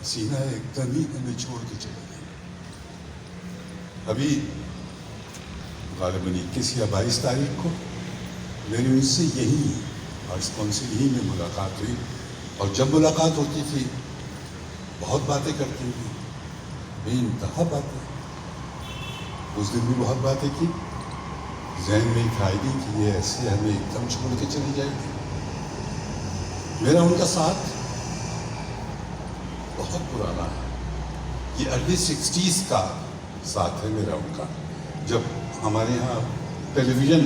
سینہ ایک دم ہی ہمیں چھوڑ کے چلے گئے. ابھی غالباً 21 یا 22 تاریخ کو میری ان سے یہی آرٹس کونسل ہی میں ملاقات ہوئی. اور جب ملاقات ہوتی تھی بہت باتیں کرتی تھی، بے انتہا باتیں. اس دن بھی بہت باتیں کی. ذہن میں ایک آئی کہ یہ ایسے ہمیں ایک دم چھوڑ کے چلی جائے گی. میرا ان کا ساتھ بہت پرانا ہے. یہ ارلی 60s کا ساتھ ہے میرا ان کا. جب ہمارے یہاں ٹیلی ویژن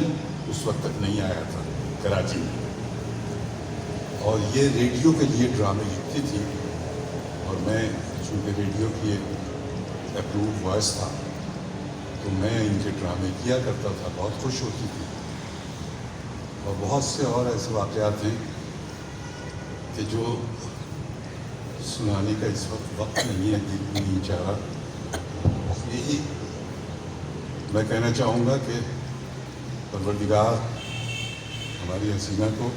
اس وقت تک نہیں آیا تھا کراچی میں، اور یہ ریڈیو کے لیے ڈرامے لکھتی تھی، اور میں چونکہ ریڈیو کی ایک اپروو وائس تھا تو میں ان کے ڈرامے کیا کرتا تھا. بہت خوش ہوتی تھی. اور بہت سے اور ایسے واقعات ہیں کہ جو سنانے کا اس وقت نہیں ہے، دل بھی نہیں چاہ رہا. یہی میں کہنا چاہوں گا کہ پروردگار ہماری حسینہ کو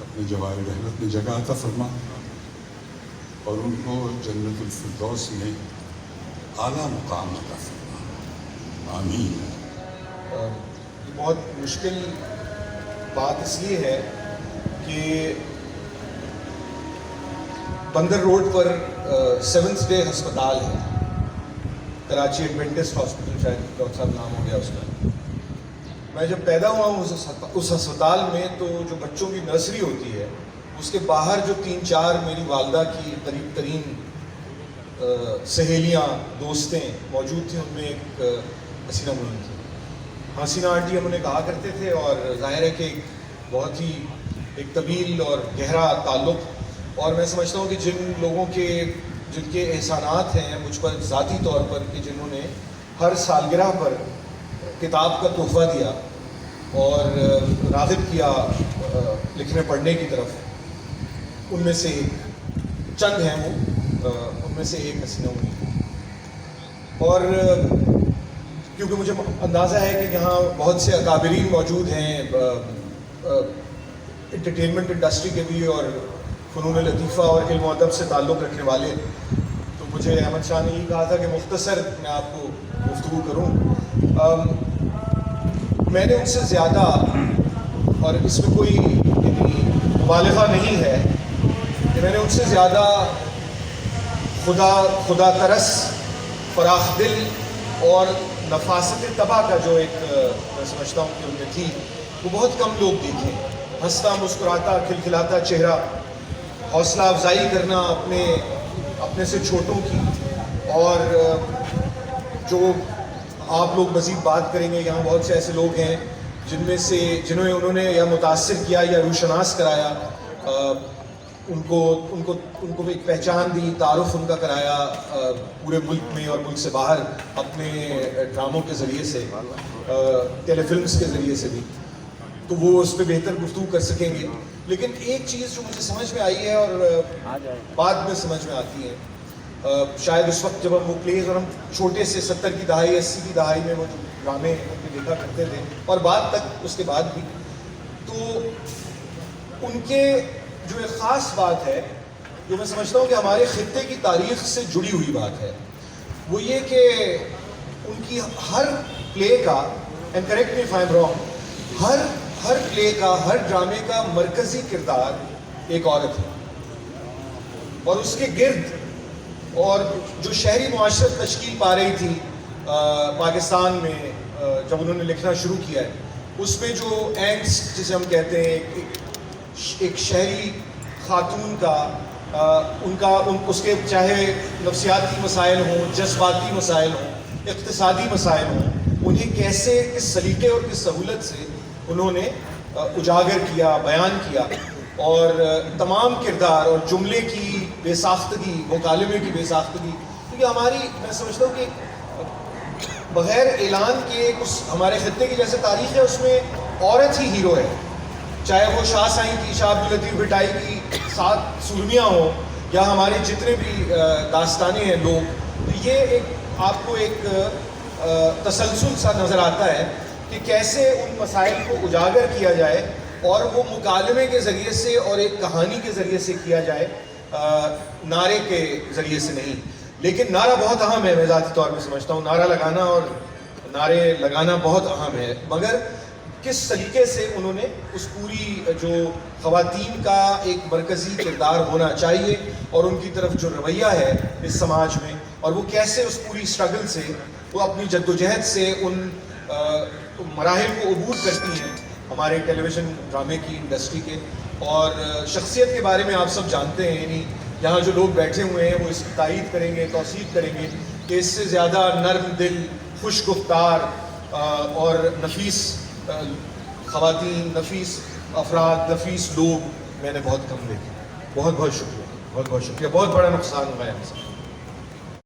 اپنے جوار رحمت میں جگہ عطا فرما، اور ان کو جنت الفردوس میں اعلیٰ مقام عطا فرما. آمین. بہت مشکل بات اس لیے ہے کہ بندر روڈ پر 7th ڈے ہسپتال ہے، کراچی ایڈوینٹسٹ ہاسپٹل، شاید ڈاکٹر صاحب نام ہو گیا اس کا. میں جب پیدا ہوا ہوں اس ہسپتال میں، تو جو بچوں کی نرسری ہوتی ہے اس کے باہر جو 3-4 میری والدہ کی قریب ترین سہیلیاں دوستیں موجود تھیں، ان میں ایک حسینہ معین تھی. حسینہ آنٹی ہم انہیں کہا کرتے تھے، اور ظاہر ہے کہ بہت ہی ایک طویل اور گہرا تعلق. اور میں سمجھتا ہوں کہ جن کے احسانات ہیں مجھ پر ذاتی طور پر، کہ جنہوں نے ہر سالگرہ پر کتاب کا تحفہ دیا اور راغب کیا لکھنے پڑھنے کی طرف، ان میں سے چند ہیں وہ، ان میں سے ایک حسینہ معین. اور کیونکہ مجھے اندازہ ہے کہ یہاں بہت سے اکابرین موجود ہیں انٹرٹینمنٹ انڈسٹری کے بھی، اور فنون لطیفہ اور علم و ادب سے تعلق رکھنے والے، تو مجھے احمد شاہ نے یہ کہا تھا کہ مختصر میں آپ کو گفتگو کروں. میں نے ان سے زیادہ، اور اس میں کوئی مبالغہ نہیں ہے کہ میں نے ان سے زیادہ خدا ترس، فراخ دل اور نفاست طبع کا جو ایک میں سمجھتا ہوں کہ ان میں تھی، وہ بہت کم لوگ دیکھیں. ہنستا مسکراتا کھلکھلاتا چہرہ، حوصلہ افزائی کرنا اپنے سے چھوٹوں کی. اور جو آپ لوگ مزید بات کریں گے، یہاں بہت سے ایسے لوگ ہیں جنہیں انہوں نے یا متاثر کیا یا روشناس کرایا، ان کو ایک پہچان دی، تعارف ان کا کرایا پورے ملک میں اور ملک سے باہر، اپنے ڈراموں کے ذریعے سے، ٹیلی فلمز کے ذریعے سے بھی. تو وہ اس پہ بہتر گفتگو کر سکیں گے. لیکن ایک چیز جو مجھے سمجھ میں آئی ہے اور بعد میں سمجھ میں آتی ہے، شاید اس وقت جب ہم وہ پلیز، اور ہم چھوٹے سے 70 کی دہائی 80 کی دہائی میں وہ جو ڈرامے دیکھا کرتے تھے، اور بعد تک اس کے بعد بھی، تو ان کے جو ایک خاص بات ہے جو میں سمجھتا ہوں کہ ہمارے خطے کی تاریخ سے جڑی ہوئی بات ہے، وہ یہ کہ ان کی ہر پلے کا، and correct me if I am wrong, ہر پلے کا، ہر ڈرامے کا مرکزی کردار ایک عورت ہے. اور اس کے گرد، اور جو شہری معاشرت تشکیل پا رہی تھی پاکستان میں جب انہوں نے لکھنا شروع کیا ہے، اس میں جو اینگس جسے ہم کہتے ہیں، ایک شہری خاتون کا، اس کے چاہے نفسیاتی مسائل ہوں، جذباتی مسائل ہوں، اقتصادی مسائل ہوں، انہیں کیسے کس سلیقے اور کس سہولت سے انہوں نے اجاگر کیا، بیان کیا. اور تمام کردار اور جملے کی بے ساختگی، مکالمے کی بے ساختگی، کیونکہ ہماری، میں سمجھتا ہوں کہ بغیر اعلان کے ہمارے خطے کی جیسے تاریخ ہے، اس میں عورت ہی ہیرو ہے. چاہے وہ شاہ سائیں کی، شاہ عبداللطیف بھٹائی کی 7 سرمیاں ہوں، یا ہمارے جتنے بھی داستانیں ہیں لوگ، تو یہ آپ کو ایک تسلسل سا نظر آتا ہے کہ کیسے ان مسائل کو اجاگر کیا جائے، اور وہ مکالمے کے ذریعے سے اور ایک کہانی کے ذریعے سے کیا جائے. نعرے کے ذریعے سے نہیں. لیکن نعرہ بہت اہم ہے, میں ذاتی طور پہ سمجھتا ہوں نعرہ لگانا اور نعرے لگانا بہت اہم ہے, مگر کس طریقے سے انہوں نے اس پوری جو خواتین کا ایک مرکزی کردار ہونا چاہیے اور ان کی طرف جو رویہ ہے اس سماج میں, اور وہ کیسے اس پوری اسٹرگل سے وہ اپنی جدوجہد سے ان مراحل کو عبور کرتی ہیں ہمارے ٹیلی ویژن ڈرامے کی انڈسٹری کے. اور شخصیت کے بارے میں آپ سب جانتے ہیں, یعنی یہاں جو لوگ بیٹھے ہوئے ہیں وہ اس کی تائید کریں گے, توثیق کریں گے کہ اس سے زیادہ نرم دل, خوش گفتار اور نفیس خواتین, نفیس افراد, نفیس لوگ میں نے بہت کم دیکھے. بہت بہت شکریہ, بہت بہت شکریہ, بہت بڑا نقصان ہوا ہے ہم سے.